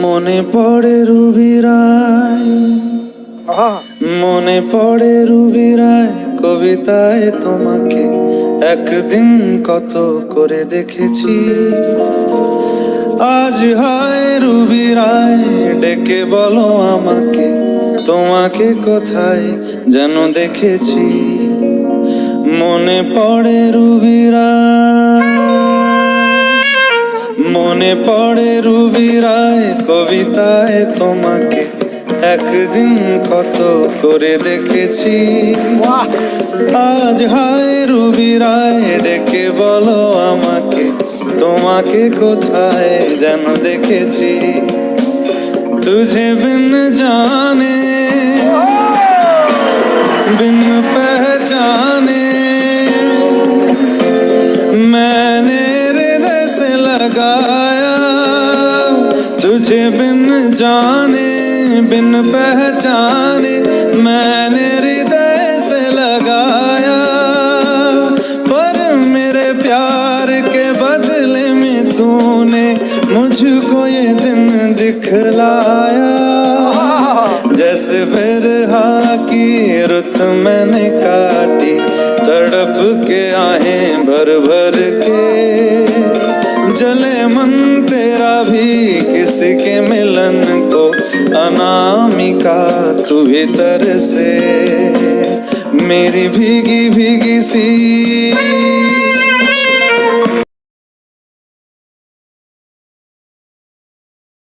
মনে পড়ে রুবি রায়, মনে পড়ে রুবি রায় কবিতায় তোমাকে একদিন কত করে দেখেছি। আজ হয় রুবি রায় ডেকে বলো আমাকে, তোমাকে কোথায় যেন দেখেছি। মনে পড়ে রুবি রায়, মনে পড়ে রুবি রায় কবিতায় তোমাকে একদিন কত করে দেখেছি। আজ হয় রুবি রায় ডেকে বলো আমাকে, তোমাকে কোথায় যেন দেখেছি। তুঝে বিন জানে बिन पहचाने मैंने हृदय से लगाया, तुझे बिन जाने बिन पहचाने मैंने हृदय से लगाया। पर मेरे प्यार के बदले में तूने मुझको ये दिन दिखलाया। जैसे बिरहा की रुत मैंने काटी, तड़प के आहें भर भर के। जले मन तेरा भी किसी के मिलन को, अनामिका तू भीतर से मेरी भीगी भीगी सी